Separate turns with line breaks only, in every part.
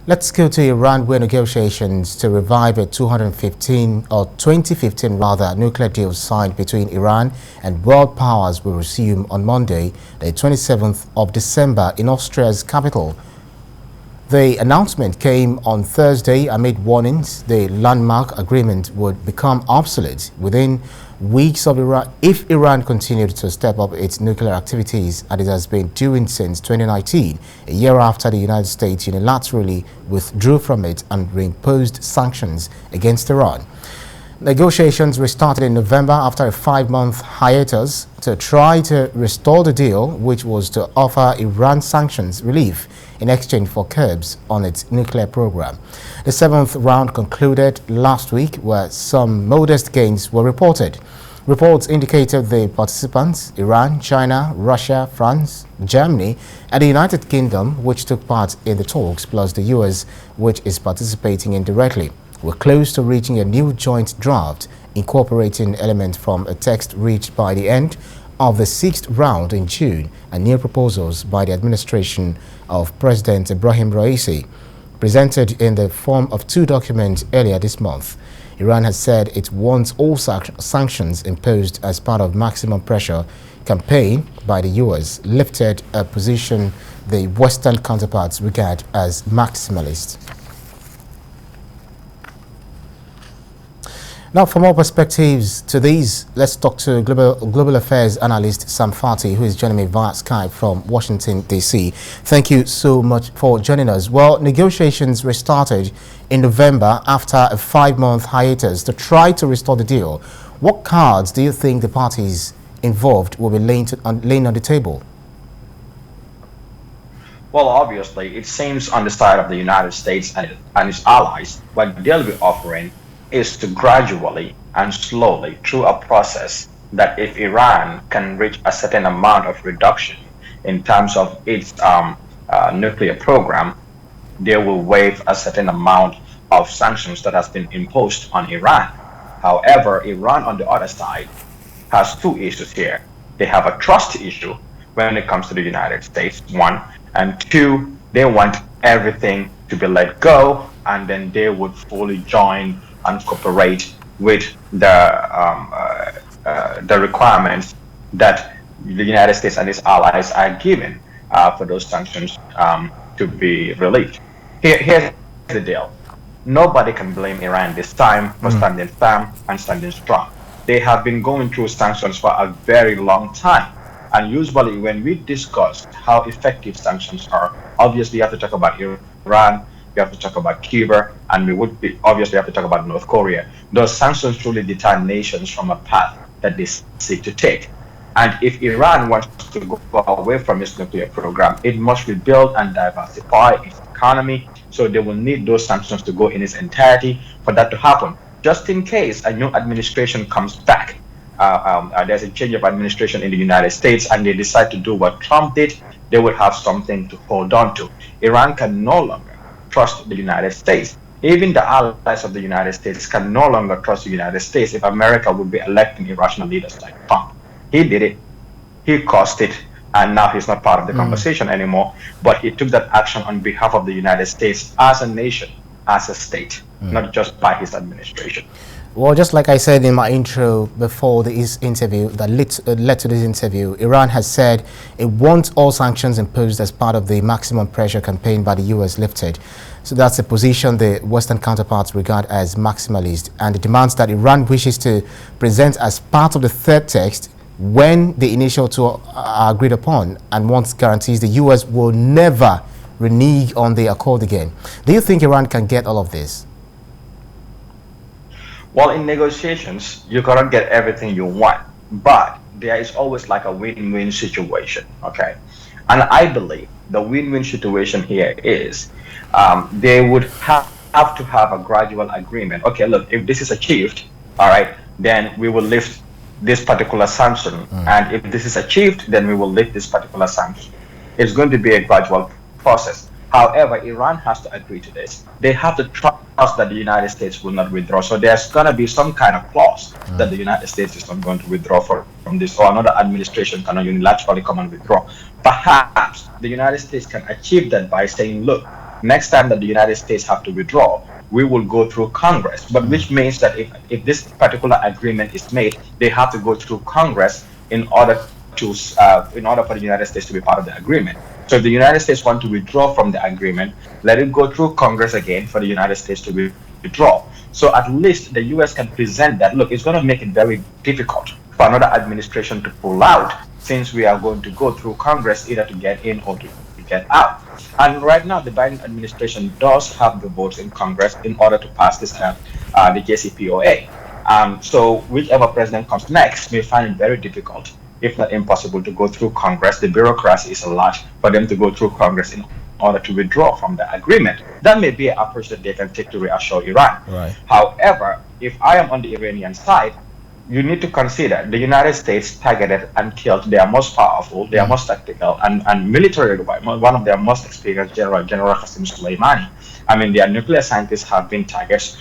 Let's go to Iran, where negotiations to revive a 2015 nuclear deal signed between Iran and world powers will resume on Monday, the 27th of December in Austria's capital. The announcement came on Thursday amid warnings the landmark agreement would become obsolete within weeks of Iran if Iran continued to step up its nuclear activities, as it has been doing since 2019, a year after the United States unilaterally withdrew from it and reimposed sanctions against Iran. Negotiations restarted in November after a 5-month hiatus to try to restore the deal, which was to offer Iran sanctions relief in exchange for curbs on its nuclear program. The 7th round concluded last week, where some modest gains were reported. Reports indicated the participants, Iran, China, Russia, France, Germany, and the United Kingdom, which took part in the talks, plus the US, which is participating indirectly, were close to reaching a new joint draft incorporating elements from a text reached by the end of the 6th round in June and new proposals by the administration of President Ibrahim Raisi, presented in the form of 2 documents earlier this month. Iran has said it wants all sanctions imposed as part of maximum pressure campaign by the US lifted, a position the Western counterparts regard as maximalist. Now, for more perspectives to these, let's talk to global affairs analyst Sam Fatih, who is joining me via Skype from Washington, D.C. Thank you so much for joining us. Well, negotiations restarted in November after a 5-month hiatus to try to restore the deal. What cards do you think the parties involved will be laying on the table?
Well, obviously, it seems on the side of the United States and its allies, what they'll be offering is to gradually and slowly, through a process that if Iran can reach a certain amount of reduction in terms of its nuclear program, they will waive a certain amount of sanctions that has been imposed on Iran. However, Iran on the other side has 2 issues here. They have a trust issue when it comes to the United States, 1, and 2, they want everything to be let go, and then they would fully join and cooperate with the requirements that the United States and its allies are given for those sanctions to be relieved. Here's the deal. Nobody can blame Iran this time for standing firm and standing strong. They have been going through sanctions for a very long time. And usually when we discuss how effective sanctions are, obviously you have to talk about Iran, we have to talk about Cuba, and we would obviously have to talk about North Korea. Those sanctions truly deter nations from a path that they seek to take. And if Iran wants to go away from its nuclear program, it must rebuild and diversify its economy. So they will need those sanctions to go in its entirety for that to happen. Just in case a new administration comes back, there's a change of administration in the United States, and they decide to do what Trump did, they will have something to hold on to. Iran can no longer trust the United States. Even the allies of the United States can no longer trust the United States if America would be electing irrational leaders like Trump. He did it, he caused it, and now he's not part of the conversation anymore, but he took that action on behalf of the United States as a nation, as a state, not just by his administration.
Well, just like I said in my intro before this interview that led to this interview, Iran has said it wants all sanctions imposed as part of the maximum pressure campaign by the US lifted. So that's a position the Western counterparts regard as maximalist, and the demands that Iran wishes to present as part of the 3rd text when the initial 2 are agreed upon, and wants guarantees the US will never renege on the accord again. Do you think Iran can get all of this?
Well, in negotiations, you cannot get everything you want, but there is always like a win-win situation, okay? And I believe the win-win situation here is they would have to have a gradual agreement. Okay, look, if this is achieved, all right, then we will lift this particular sanction. And if this is achieved, then we will lift this particular sanction. It's going to be a gradual process. However, Iran has to agree to this. They have to trust that the United States will not withdraw. So there's going to be some kind of clause that the United States is not going to withdraw from this, or another administration cannot unilaterally come and withdraw. Perhaps the United States can achieve that by saying, look, next time that the United States have to withdraw, we will go through Congress. But which means that if this particular agreement is made, they have to go through Congress in order for the United States to be part of the agreement. So if the United States want to withdraw from the agreement, let it go through Congress again for the United States to withdraw. So at least the US can present that, look, it's going to make it very difficult for another administration to pull out, since we are going to go through Congress either to get in or to get out. And right now, the Biden administration does have the votes in Congress in order to pass this, the JCPOA. So whichever president comes next may find it very difficult, if not impossible, to go through Congress. The bureaucracy is a lot for them to go through Congress in order to withdraw from the agreement. That may be an approach that they can take to reassure Iran.
Right.
However, if I am on the Iranian side, you need to consider the United States targeted and killed their most powerful, their most tactical, and military, one of their most experienced General Qasem Soleimani. I mean, their nuclear scientists have been targets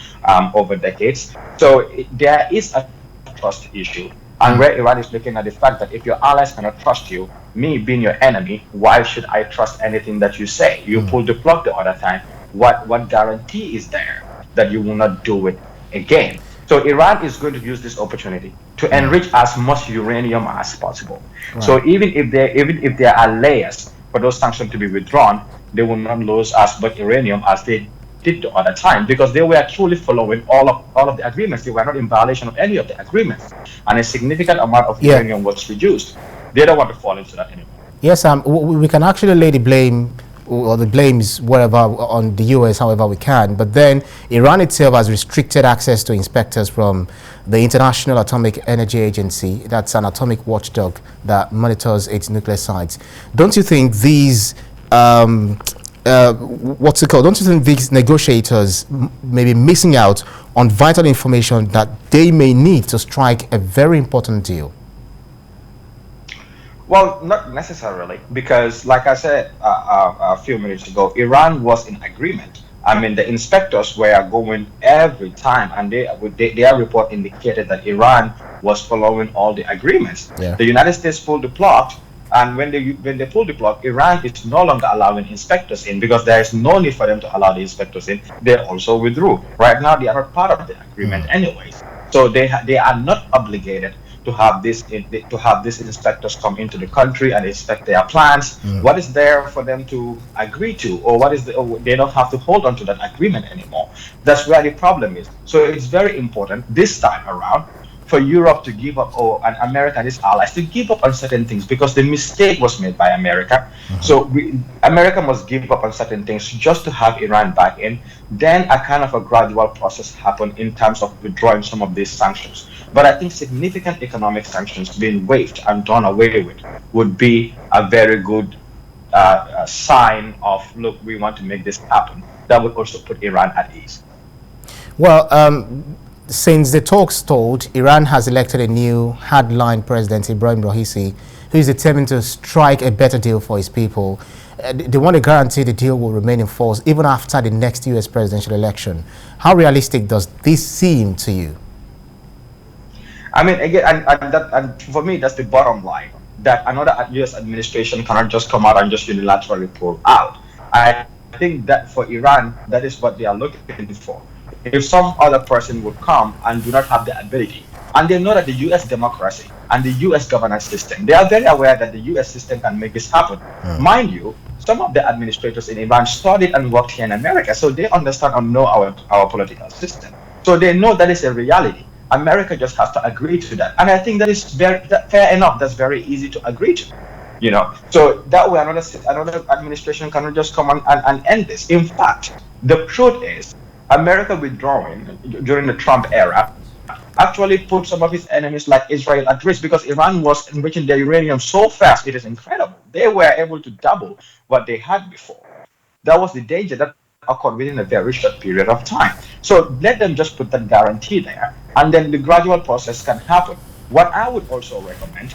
over decades. So there is a trust issue. And where Iran is looking at the fact that if your allies cannot trust you, me being your enemy, why should I trust anything that you say? You pulled the plug the other time. What guarantee is there that you will not do it again? So Iran is going to use this opportunity to enrich as much uranium as possible. Right. So even if there are layers for those sanctions to be withdrawn, they will not lose as much uranium as they did the other time, because they were truly following all of the agreements. They were not in violation of any of the agreements, and a significant amount of uranium was reduced. They don't want to fall into that anymore.
Yes, we can actually lay the blame or the blames wherever on the US, however we can. But then Iran itself has restricted access to inspectors from the International Atomic Energy Agency. That's an atomic watchdog that monitors its nuclear sites. Don't you think these what's it called? Don't you think these negotiators may be missing out on vital information that they may need to strike a very important deal?
Well, not necessarily, because like I said a few minutes ago, Iran was in agreement. I mean, the inspectors were going every time, and their report indicated that Iran was following all the agreements. Yeah. The United States pulled the plug, and when they pulled the plug, Iran is no longer allowing inspectors in, because there is no need for them to allow the inspectors in. They also withdrew. Right now, they are not part of the agreement anyways, so they are not obligated to have these inspectors come into the country and inspect their plants. What is there for them to agree to, or they don't have to hold on to that agreement anymore? That's where the problem is. So it's very important this time around for Europe to give up, and America and its allies to give up on certain things, because the mistake was made by America. So America must give up on certain things just to have Iran back in. Then a kind of a gradual process happen in terms of withdrawing some of these sanctions. But I think significant economic sanctions being waived and done away with would be a very good sign of, look, we want to make this happen. That would also put Iran at ease.
Well, since the talks stalled, Iran has elected a new hardline president, Ibrahim Raisi, who is determined to strike a better deal for his people. They want to guarantee the deal will remain in force even after the next U.S. presidential election. How realistic does this seem to you?
I mean, again, and for me, that's the bottom line, that another U.S. administration cannot just come out and just unilaterally pull out. I think that for Iran, that is what they are looking for. If some other person would come and do not have the ability, and they know that the U.S. democracy and the U.S. governance system, they are very aware that the U.S. system can make this happen. Mind you, some of the administrators in Iran studied and worked here in America, so they understand and know our political system. So they know that is a reality. America just has to agree to that, and I think that is fair enough. That's very easy to agree to, you know. So that way, another administration cannot just come and end this. In fact, the truth is, America withdrawing during the Trump era actually put some of its enemies like Israel at risk, because Iran was enriching their uranium so fast, it is incredible. They were able to double what they had before. That was the danger that occurred within a very short period of time. So let them just put that guarantee there, and then the gradual process can happen. What I would also recommend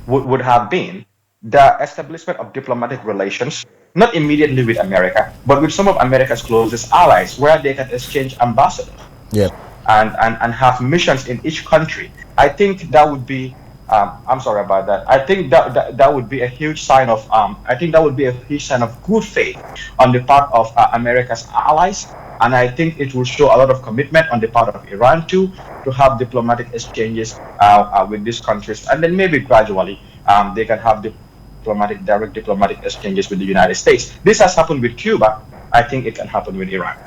would have been the establishment of diplomatic relations, not immediately with America, but with some of America's closest allies, where they can exchange ambassadors and have missions in each country. I think that would be I'm sorry about that. I think that would be a huge sign of I think that would be a huge sign of good faith on the part of America's allies, and I think it will show a lot of commitment on the part of Iran too to have diplomatic exchanges with these countries, and then maybe gradually they can have direct diplomatic exchanges with the United States. This has happened with Cuba. I think it can happen with Iran.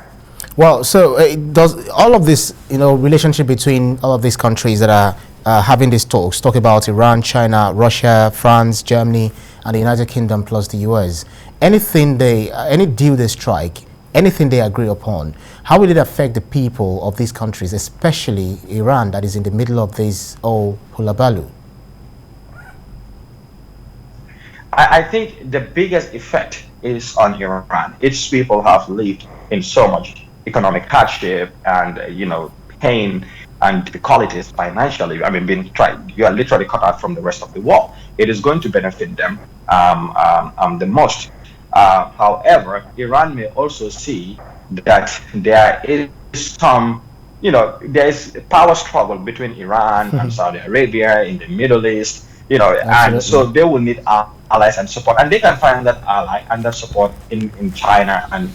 Well, so does all of this, relationship between all of these countries that are having these talk about Iran, China, Russia, France, Germany, and the United Kingdom plus the US, any deal they strike, anything they agree upon, how will it affect the people of these countries, especially Iran that is in the middle of this hullabaloo?
I think the biggest effect is on Iran. Its people have lived in so much economic hardship and pain and difficulties financially. I mean, you are literally cut out from the rest of the world. It is going to benefit them the most. However, Iran may also see that there is some, there is a power struggle between Iran and Saudi Arabia in the Middle East. And so they will need allies and support, and they can find that ally and that support in China and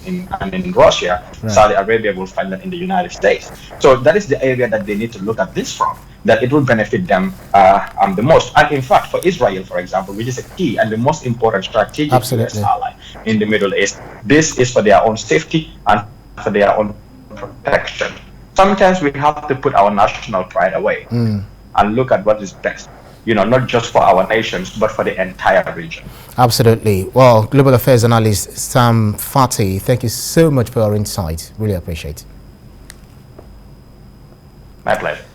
in Russia. Right. Saudi Arabia will find that in the United States. So that is the area that they need to look at this from, that it will benefit them the most. And in fact, for Israel, for example, which is a key and the most important strategic US ally in the Middle East, this is for their own safety and for their own protection. Sometimes we have to put our national pride away and look at what is best. Not just for our nations, but for the entire region.
Absolutely. Well, Global Affairs Analyst Sam Fatih, thank you so much for your insight. Really appreciate it.
My pleasure.